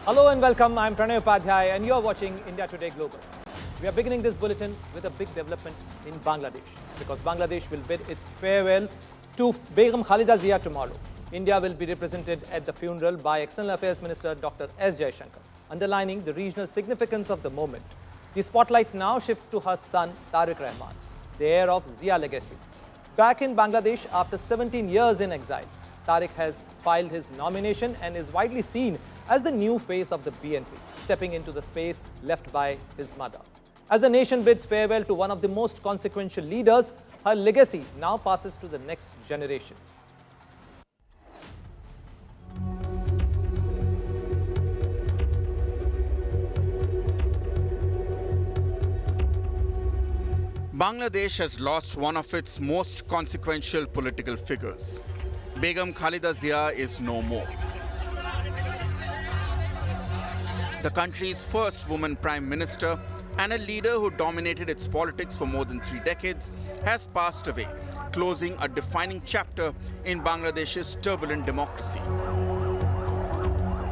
Hello and welcome. I'm Pranay Upadhyay and you're watching India Today Global. We are beginning this bulletin with a big development in Bangladesh because Bangladesh will bid its farewell to Begum Khaleda Zia tomorrow. India will be represented at the funeral by External Affairs Minister Dr. S. Jaishankar, underlining the regional significance of the moment. The spotlight now shifts to her son Tariq Rahman, the heir of Zia legacy. Back in Bangladesh after 17 years in exile, Tariq has filed his nomination and is widely seen as the new face of the BNP, stepping into the space left by his mother. As the nation bids farewell to one of the most consequential leaders, her legacy now passes to the next generation. Bangladesh has lost one of its most consequential political figures. Begum Khaleda Zia is no more. The country's first woman prime minister and a leader who dominated its politics for more than 3 decades has passed away, closing a defining chapter in Bangladesh's turbulent democracy.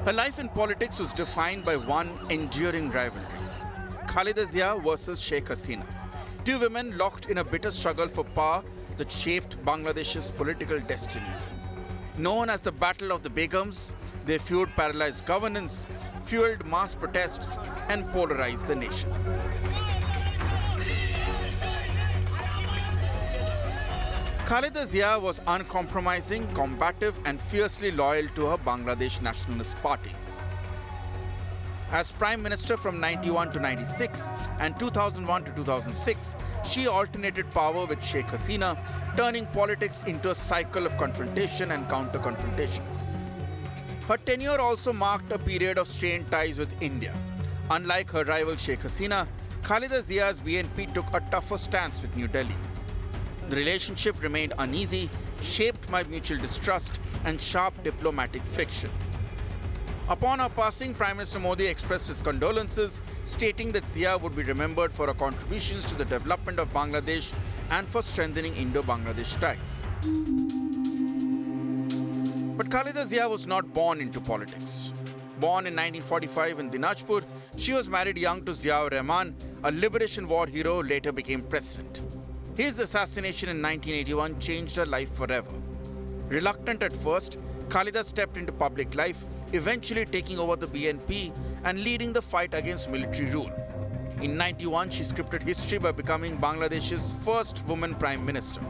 Her life in politics was defined by one enduring rivalry: Khaleda Zia versus Sheikh Hasina. Two women locked in a bitter struggle for power that shaped Bangladesh's political destiny. Known as the Battle of the Begums, their feud paralyzed governance, fueled mass protests, and polarized the nation. Khaleda Zia was uncompromising, combative, and fiercely loyal to her Bangladesh Nationalist Party. As Prime Minister from 91 to 96 and 2001 to 2006, she alternated power with Sheikh Hasina, turning politics into a cycle of confrontation and counter-confrontation. Her tenure also marked a period of strained ties with India. Unlike her rival Sheikh Hasina, Khaleda Zia's BNP took a tougher stance with New Delhi. The relationship remained uneasy, shaped by mutual distrust and sharp diplomatic friction. Upon her passing, Prime Minister Modi expressed his condolences, stating that Zia would be remembered for her contributions to the development of Bangladesh and for strengthening Indo-Bangladesh ties. But Khaleda Zia was not born into politics. Born in 1945 in Dinajpur, she was married young to Ziaur Rahman, a liberation war hero who later became president. His assassination in 1981 changed her life forever. Reluctant at first, Khaleda stepped into public life, eventually taking over the BNP and leading the fight against military rule. In 91, she scripted history by becoming Bangladesh's first woman prime minister.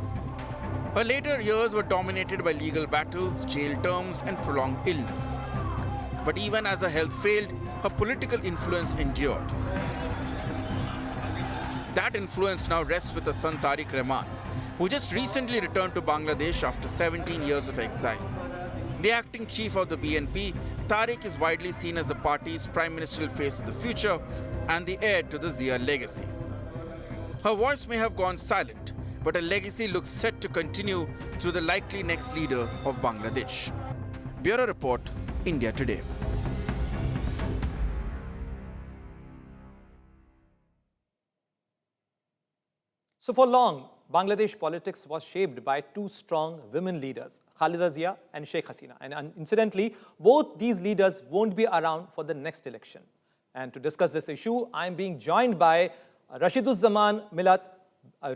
Her later years were dominated by legal battles, jail terms, and prolonged illness. But even as her health failed, her political influence endured. That influence now rests with her son Tariq Rahman, who just recently returned to Bangladesh after 17 years of exile. The acting chief of the BNP, Tariq is widely seen as the party's prime ministerial face of the future and the heir to the Zia legacy. Her voice may have gone silent, but her legacy looks set to continue through the likely next leader of Bangladesh. Bureau Report, India Today. So for long, Bangladesh politics was shaped by two strong women leaders, Khaleda Zia and Sheikh Hasina. And incidentally, both these leaders won't be around for the next election. And to discuss this issue, I'm being joined by Rashiduz Zaman Milad,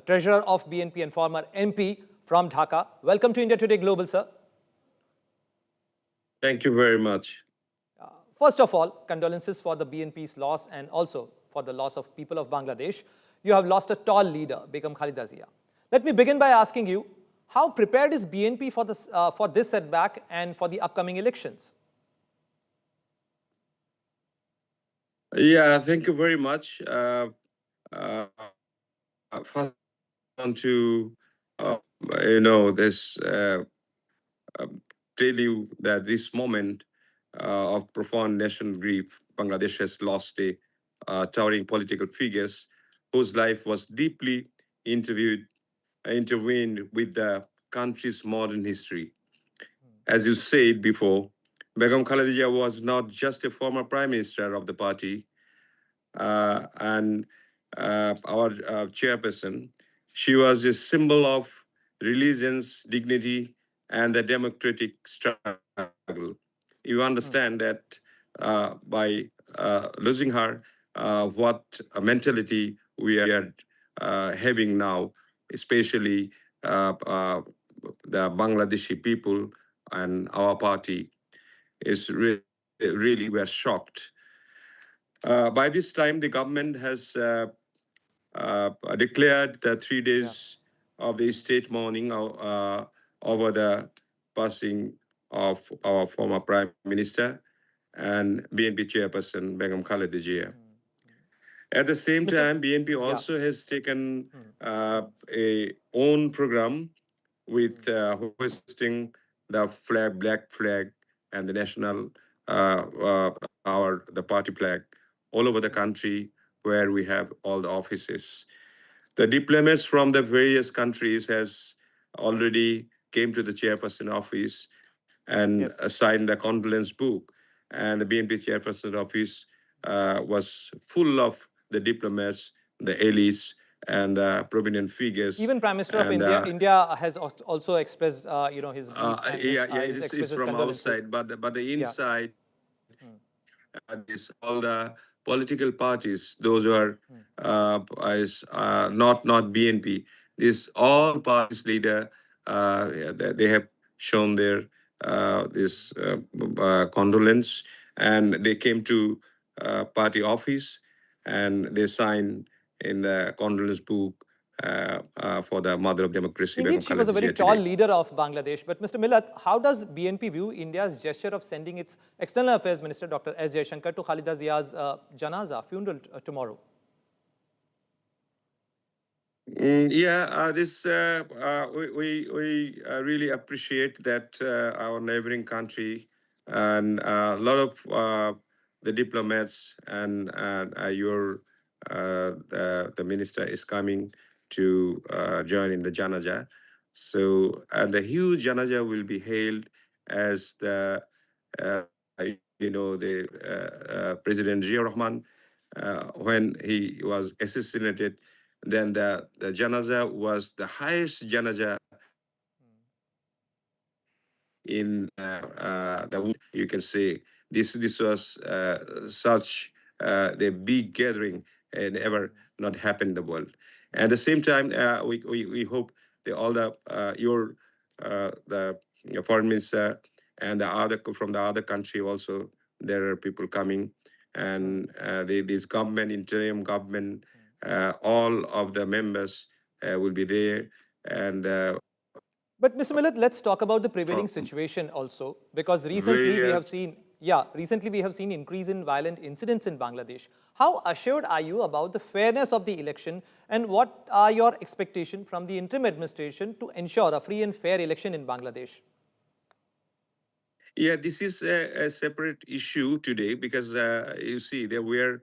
Treasurer of BNP and former MP from Dhaka. Welcome to India Today Global, sir. Thank you very much. First of all, condolences for the BNP's loss and also for the loss of people of Bangladesh. You have lost a tall leader, Begum Khaleda Zia. Let me begin by asking you, how prepared is BNP for this setback and for the upcoming elections? Yeah, thank you very much. First, I want to, tell you that this moment of profound national grief, Bangladesh has lost a towering political figures whose life was deeply intertwined with the country's modern history. As you said before, Begum Khaleda Zia was not just a former prime minister of the party and our chairperson. She was a symbol of religion's dignity and the democratic struggle. You understand that by losing her, what mentality we are having now, especially the Bangladeshi people and our party, is really we are shocked. By this time, the government has declared the 3 days of the state mourning over the passing of our former Prime Minister and BNP chairperson Begum Khaleda Zia. At the same Mr. time, BNP also has taken a own program with hoisting the flag, black flag, and the national the party flag all over the country where we have all the offices. The diplomats from the various countries has already came to the chairperson office and signed the condolence book. And the BNP chairperson office was full of the diplomats, the elites, and prominent figures. Even Prime Minister of And India has also expressed, his grief and it he's is expressed his from condolences. outside, but the Yeah. inside, this all the political parties, those who are not BNP, this all parties leader, they have shown their this condolence, and they came to party office and they signed in the condolence book for the mother of democracy, Indeed, Begum she was a Khaleda very Zia tall today. leader of Bangladesh. But Mr. Milad, how does BNP view India's gesture of sending its External Affairs Minister, Dr. S. Jaishankar, to Khaleda Zia's janaza, funeral tomorrow? We really appreciate that our neighboring country and a lot of the diplomats and the minister is coming to join in the janaza. So and the huge janaza will be held as the uh, the President Zia Rahman when he was assassinated. Then the janaza was the highest janaza in the world. You can say this was such the big gathering and ever not happened in the world. At the same time, we hope that all the the foreign minister and the other from the other country also there are people coming, and this government interim government all of the members will be there, and But Mr. Milad, let's talk about the prevailing from situation also, because recently we have seen increase in violent incidents in Bangladesh. How assured are you about the fairness of the election, and what are your expectations from the interim administration to ensure a free and fair election in Bangladesh? Yeah, this is a separate issue today because you see there were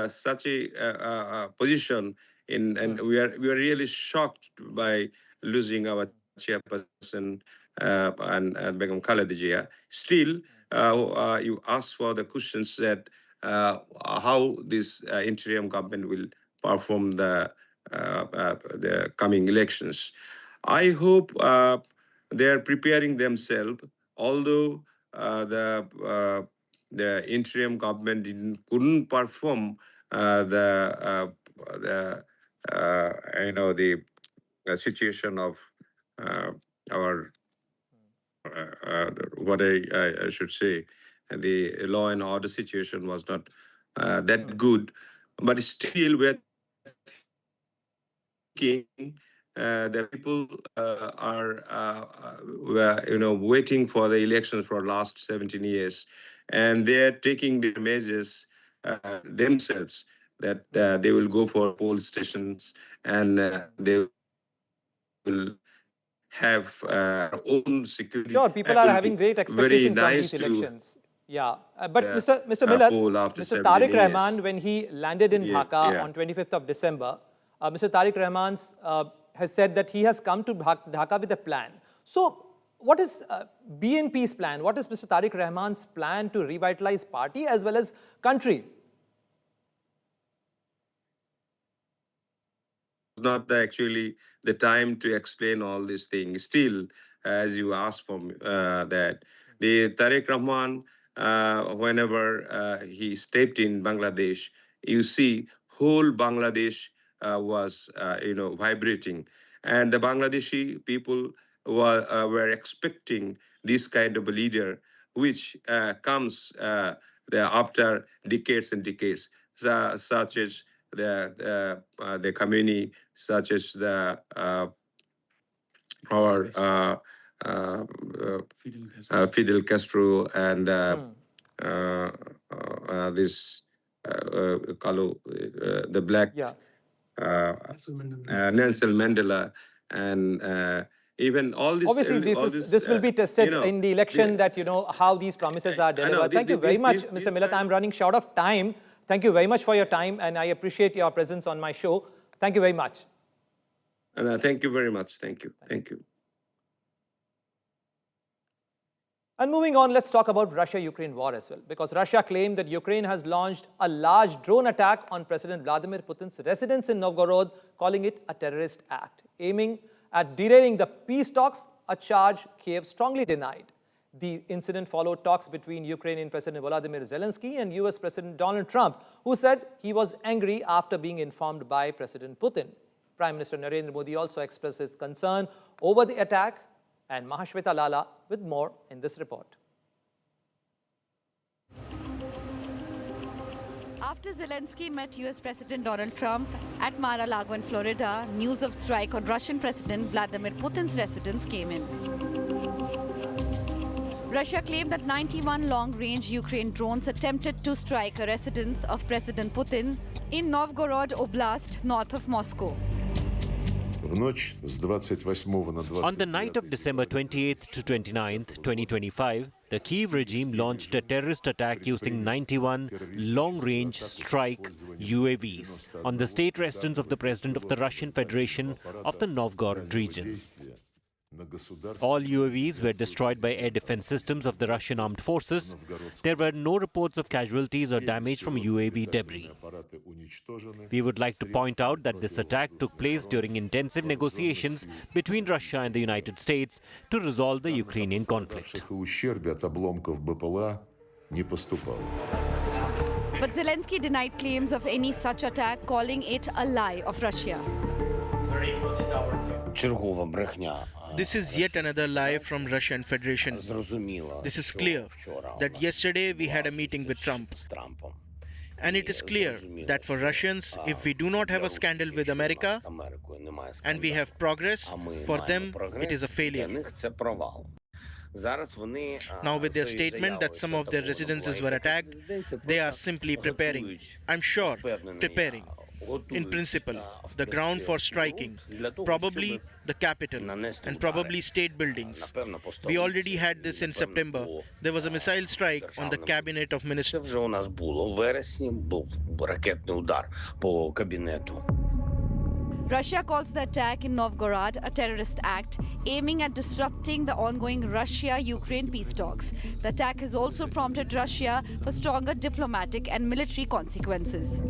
such a position in, and we are really shocked by losing our chairperson and Begum Khaleda Zia. Still, you ask for the questions that how this interim government will perform the coming elections. I hope they are preparing themselves, although the interim government couldn't perform the the situation of uh, our what I should say, the law and order situation was not that good, but still we're thinking the people are were, waiting for the elections for last 17 years, and they're taking their measures themselves that they will go for poll stations and they will have own security. Sure, people It are will having be great very expectation from nice these to elections. Yeah, but Mr. Milad, poll after Mr. 17 Tariq years. Rahman, when he landed in Yeah, Dhaka yeah. on 25th of December, Mr. Tariq Rahman has said that he has come to Dhaka with a plan. So, what is BNP's plan? What is Mr. Tariq Rahman's plan to revitalize party as well as country? Not actually the time to explain all these things. Still, as you asked for that, the Tariq Rahman whenever he stepped in Bangladesh, you see whole Bangladesh was, vibrating. And the Bangladeshi people were expecting this kind of a leader, which comes after decades and decades, such as the Khamenei, such as the Fidel Castro, and this the black Nelson Mandela, and even all this. Obviously, this will be tested in the election, that how these promises are delivered. Thank you very much, Mr. Milad. I'm running short of time. Thank you very much for your time, and I appreciate your presence on my show. Thank you very much. And thank you very much. Thank you. Thank you. And moving on, let's talk about Russia-Ukraine war as well, because Russia claimed that Ukraine has launched a large drone attack on President Vladimir Putin's residence in Novgorod, calling it a terrorist act, aiming at derailing the peace talks, a charge Kiev strongly denied. The incident followed talks between Ukrainian President Volodymyr Zelensky and US President Donald Trump, who said he was angry after being informed by President Putin. Prime Minister Narendra Modi also expressed his concern over the attack, and Mahashweta Lala with more in this report. After Zelensky met US President Donald Trump at Mar-a-Lago in Florida, news of strike on Russian President Vladimir Putin's residence came in. Russia claimed that 91 long-range Ukraine drones attempted to strike a residence of President Putin in Novgorod Oblast, north of Moscow. On the night of December 28th to 29th, 2025, the Kyiv regime launched a terrorist attack using 91 long-range strike UAVs on the state residence of the President of the Russian Federation of the Novgorod region. All UAVs were destroyed by air defense systems of the Russian armed forces. There were no reports of casualties or damage from UAV debris. We would like to point out that this attack took place during intensive negotiations between Russia and the United States to resolve the Ukrainian conflict. But Zelensky denied claims of any such attack, calling it a lie of Russia. This is yet another lie from Russian Federation. This is clear that yesterday we had a meeting with Trump. And it is clear that for Russians, if we do not have a scandal with America and we have progress, for them it is a failure. Now with their statement that some of their residences were attacked, they are simply preparing. I'm sure, preparing. In principle, the ground for striking, probably the capital, and probably state buildings. We already had this in September. There was a missile strike on the cabinet of ministers. Russia calls the attack in Novgorod a terrorist act, aiming at disrupting the ongoing Russia-Ukraine peace talks. The attack has also prompted Russia for stronger diplomatic and military consequences.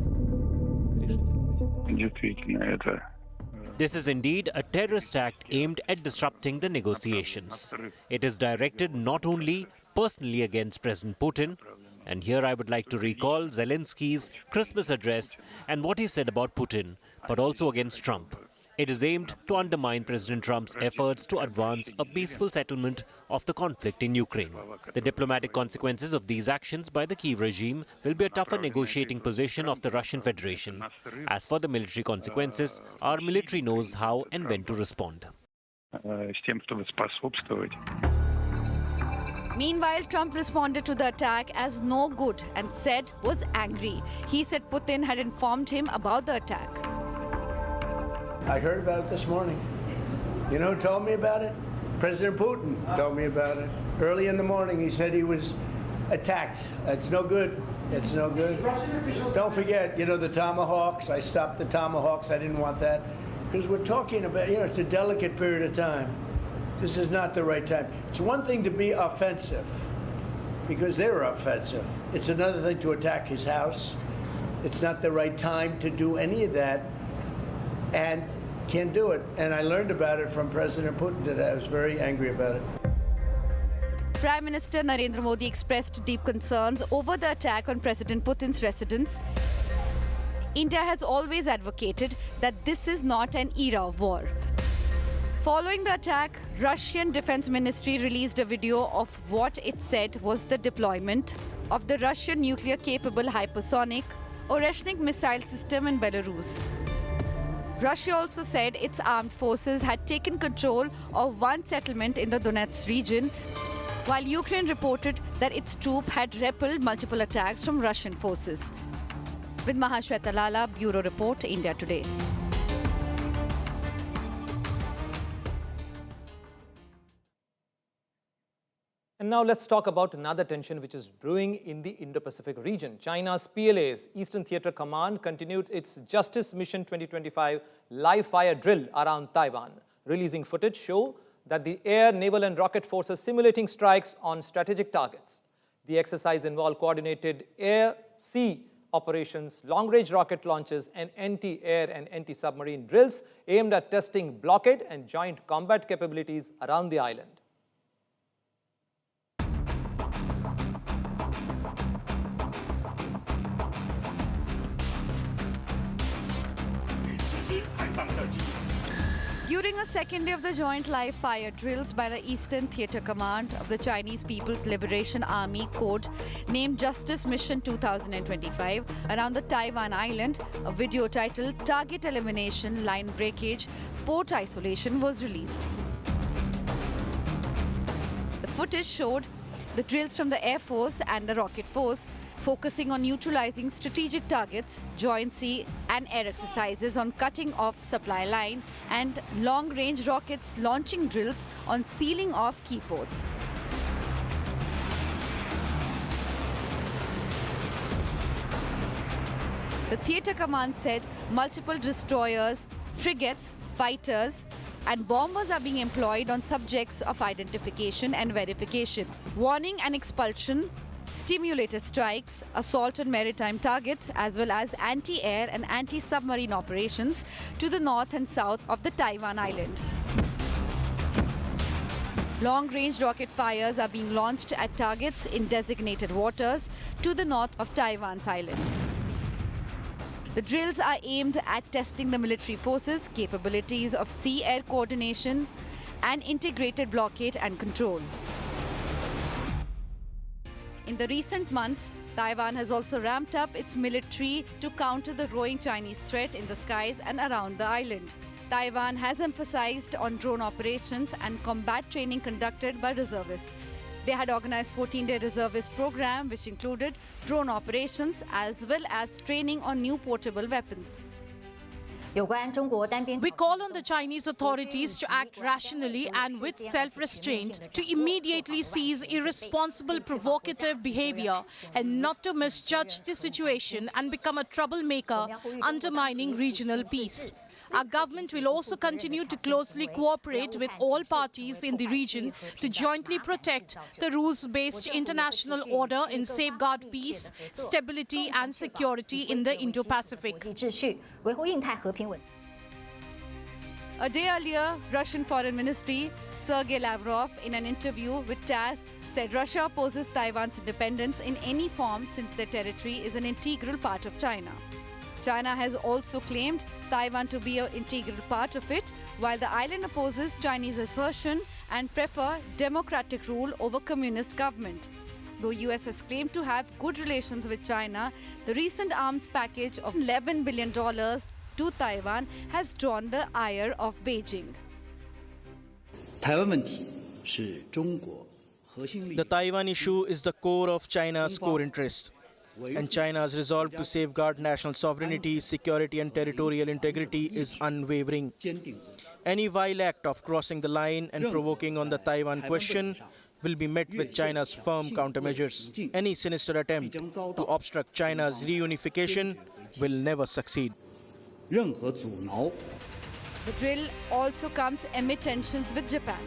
This is indeed a terrorist act aimed at disrupting the negotiations. It is directed not only personally against President Putin, and here I would like to recall Zelensky's Christmas address and what he said about Putin, but also against Trump. It is aimed to undermine President Trump's efforts to advance a peaceful settlement of the conflict in Ukraine. The diplomatic consequences of these actions by the Kyiv regime will be a tougher negotiating position of the Russian Federation. As for the military consequences, our military knows how and when to respond. Meanwhile, Trump responded to the attack as no good and said was angry. He said Putin had informed him about the attack. I heard about it this morning. You know who told me about it? President Putin told me about it. Early in the morning, he said he was attacked. It's no good. It's no good. Don't forget, the Tomahawks. I stopped the Tomahawks. I didn't want that. Because we're talking about, it's a delicate period of time. This is not the right time. It's one thing to be offensive, because they were offensive. It's another thing to attack his house. It's not the right time to do any of that. And can't do it. And I learned about it from President Putin today. I was very angry about it. Prime Minister Narendra Modi expressed deep concerns over the attack on President Putin's residence. India has always advocated that this is not an era of war. Following the attack, Russian Defense Ministry released a video of what it said was the deployment of the Russian nuclear-capable hypersonic Airstrike missile system in Belarus. Russia also said its armed forces had taken control of one settlement in the Donetsk region, while Ukraine reported that its troops had repelled multiple attacks from Russian forces. With Mahashweta Lala, Bureau Report, India Today. And now let's talk about another tension which is brewing in the Indo-Pacific region. China's PLA's Eastern Theater Command continued its Justice Mission 2025 live fire drill around Taiwan. Releasing footage show that the air, naval and rocket forces simulating strikes on strategic targets. The exercise involved coordinated air-sea operations, long-range rocket launches and anti-air and anti-submarine drills aimed at testing blockade and joint combat capabilities around the island. During a second day of the joint live fire drills by the Eastern Theater Command of the Chinese People's Liberation Army Code named Justice Mission 2025 around the Taiwan island, a video titled Target Elimination, Line Breakage, Port Isolation was released. The footage showed the drills from the Air Force and the Rocket Force focusing on neutralizing strategic targets, joint sea and air exercises on cutting off supply line, and long-range rockets launching drills on sealing off key ports. The Theatre Command said multiple destroyers, frigates, fighters and bombers are being employed on subjects of identification and verification, warning and expulsion, stimulator strikes, assault on maritime targets, as well as anti-air and anti-submarine operations to the north and south of the Taiwan island. Long-range rocket fires are being launched at targets in designated waters to the north of Taiwan's island. The drills are aimed at testing the military forces' capabilities of sea-air coordination and integrated blockade and control. In the recent months, Taiwan has also ramped up its military to counter the growing Chinese threat in the skies and around the island. Taiwan has emphasized on drone operations and combat training conducted by reservists. They had organized 14-day reservist program which included drone operations as well as training on new portable weapons. We call on the Chinese authorities to act rationally and with self-restraint to immediately cease irresponsible, provocative behavior and not to misjudge the situation and become a troublemaker undermining regional peace. Our government will also continue to closely cooperate with all parties in the region to jointly protect the rules-based international order and safeguard peace, stability and security in the Indo-Pacific. A day earlier, Russian Foreign Ministry Sergei Lavrov, in an interview with TASS, said Russia opposes Taiwan's independence in any form since their territory is an integral part of China. China has also claimed Taiwan to be an integral part of it, while the island opposes Chinese assertion and prefer democratic rule over communist government. Though US has claimed to have good relations with China, the recent arms package of $11 billion to Taiwan has drawn the ire of Beijing. The Taiwan issue is the core of China's core interest, and China's resolve to safeguard national sovereignty, security and territorial integrity is unwavering. Any vile act of crossing the line and provoking on the Taiwan question will be met with China's firm countermeasures. Any sinister attempt to obstruct China's reunification will never succeed. The drill also comes amid tensions with Japan.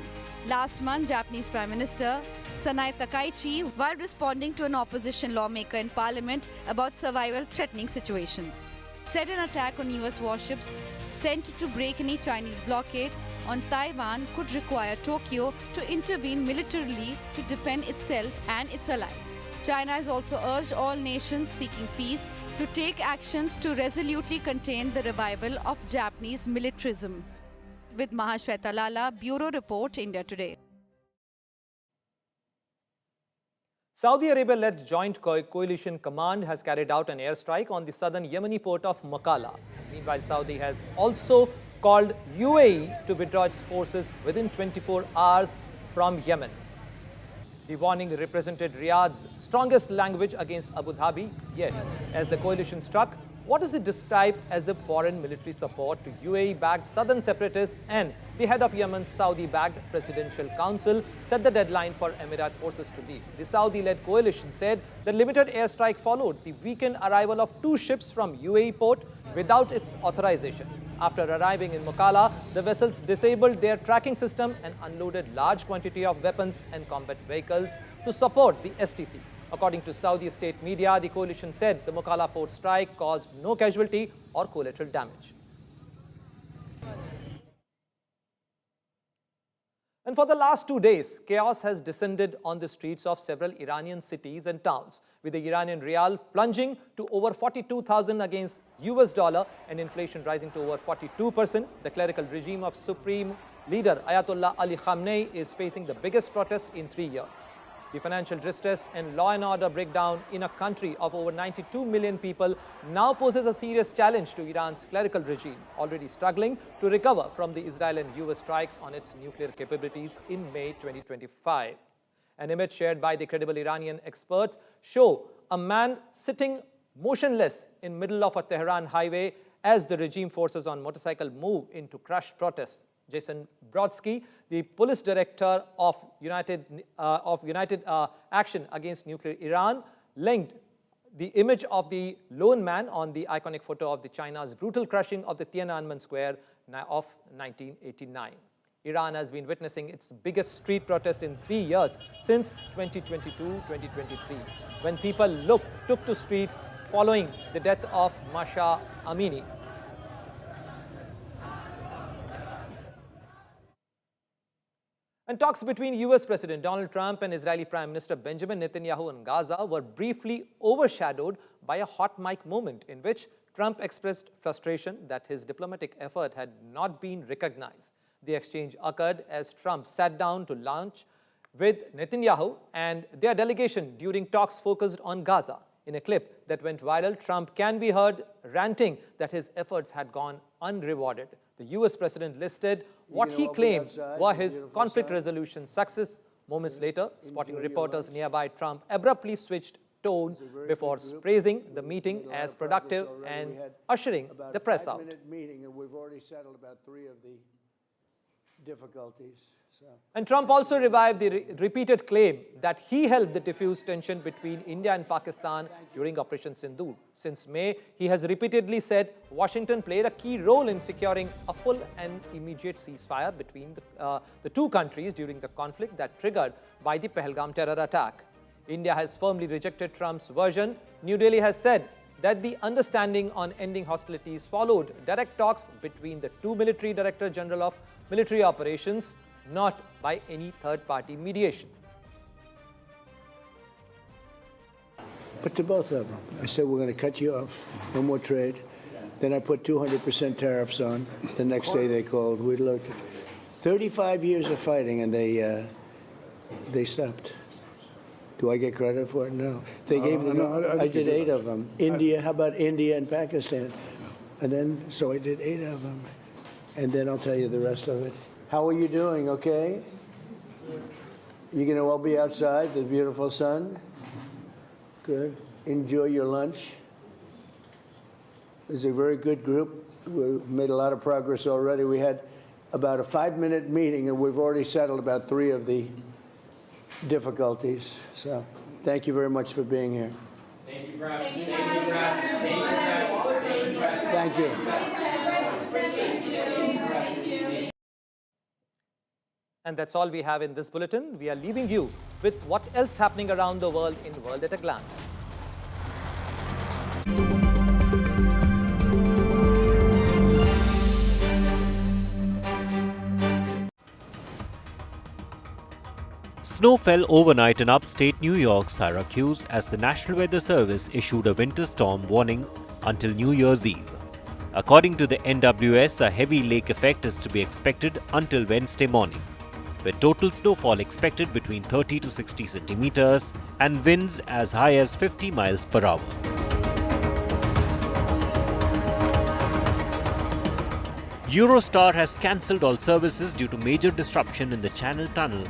Last month, Japanese Prime Minister Sanae Takaichi, while responding to an opposition lawmaker in parliament about survival-threatening situations, said an attack on US warships sent to break any Chinese blockade on Taiwan could require Tokyo to intervene militarily to defend itself and its allies. China has also urged all nations seeking peace to take actions to resolutely contain the revival of Japanese militarism. With Mahashweta Lala, Bureau Report, India Today. Saudi Arabia-led Joint Coalition Command has carried out an airstrike on the southern Yemeni port of Makala. Meanwhile, Saudi has also called UAE to withdraw its forces within 24 hours from Yemen. The warning represented Riyadh's strongest language against Abu Dhabi, yet as the coalition struck, what is it described as the foreign military support to UAE-backed southern separatists, and the head of Yemen's Saudi-backed Presidential Council set the deadline for Emirate forces to leave. The Saudi-led coalition said the limited airstrike followed the weekend arrival of 2 ships from UAE port without its authorization. After arriving in Mukalla, the vessels disabled their tracking system and unloaded large quantity of weapons and combat vehicles to support the STC. According to Saudi state media, the coalition said the Mukalla port strike caused no casualty or collateral damage. And for the last 2 days, chaos has descended on the streets of several Iranian cities and towns, with the Iranian rial plunging to over 42,000 against US dollar and inflation rising to over 42%. The clerical regime of Supreme Leader Ayatollah Ali Khamenei is facing the biggest protest in 3 years. The financial distress and law and order breakdown in a country of over 92 million people now poses a serious challenge to Iran's clerical regime, already struggling to recover from the Israel and US strikes on its nuclear capabilities in May 2025. An image shared by the credible Iranian experts show a man sitting motionless in middle of a Tehran highway as the regime forces on motorcycle move in to crush protests. Jason Brodsky, the police director of United Action Against Nuclear Iran, linked the image of the lone man on the iconic photo of the China's brutal crushing of the Tiananmen Square of 1989. Iran has been witnessing its biggest street protest in 3 years since 2022-2023, when people took to streets following the death of Masha Amini. And talks between US President Donald Trump and Israeli Prime Minister Benjamin Netanyahu in Gaza were briefly overshadowed by a hot mic moment in which Trump expressed frustration that his diplomatic effort had not been recognized. The exchange occurred as Trump sat down to lunch with Netanyahu and their delegation during talks focused on Gaza. In a clip that went viral, Trump can be heard ranting that his efforts had gone unrewarded. The US president listed what he claimed were his conflict resolution success. Moments later, spotting reporters nearby, Trump abruptly switched tone before praising the meeting as productive and ushering the press out. We've already settled about 3 of the difficulties. And Trump also revived the repeated claim that he helped the diffuse tension between India and Pakistan during Operation Sindoor. Since May, he has repeatedly said Washington played a key role in securing a full and immediate ceasefire between the 2 countries during the conflict that triggered by the Pahalgam terror attack. India has firmly rejected Trump's version. New Delhi has said that the understanding on ending hostilities followed direct talks between the 2 military Director General of Military Operations, not by any third-party mediation. But to both of them, I said, we're going to cut you off, no more trade. Then I put 200% tariffs on. The next day they called. We looked. 35 years of fighting, and they stopped. Do I get credit for it? No. They gave me. I did 8 of them. India. How about India and Pakistan? And then, so I did 8 of them. And then I'll tell you the rest of it. How are you doing? Okay? You going to all be outside, the beautiful sun? Good. Enjoy your lunch. It's a very good group. We've made a lot of progress already. We had about a 5-minute meeting, and we've already settled about 3 of the difficulties. So thank you very much for being here. Thank you, Press. Thank you, Press. Thank you, Press. Thank you, Press. Thank you. And that's all we have in this bulletin. We are leaving you with what else happening around the world in World at a Glance. Snow fell overnight in upstate New York, Syracuse, as the National Weather Service issued a winter storm warning until New Year's Eve. According to the NWS, a heavy lake effect is to be expected until Wednesday morning, with total snowfall expected between 30 to 60 centimeters and winds as high as 50 miles per hour. Eurostar has cancelled all services due to major disruption in the Channel Tunnel.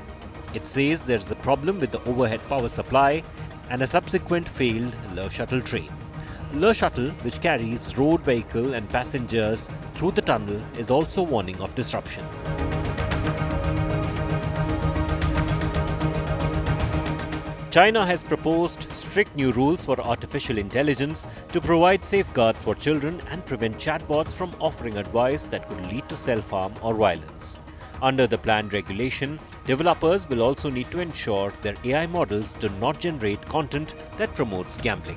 It says there is a problem with the overhead power supply and a subsequent failed Le Shuttle train. Le Shuttle, which carries road vehicle and passengers through the tunnel, is also warning of disruption. China has proposed strict new rules for artificial intelligence to provide safeguards for children and prevent chatbots from offering advice that could lead to self-harm or violence. Under the planned regulation, developers will also need to ensure their AI models do not generate content that promotes gambling.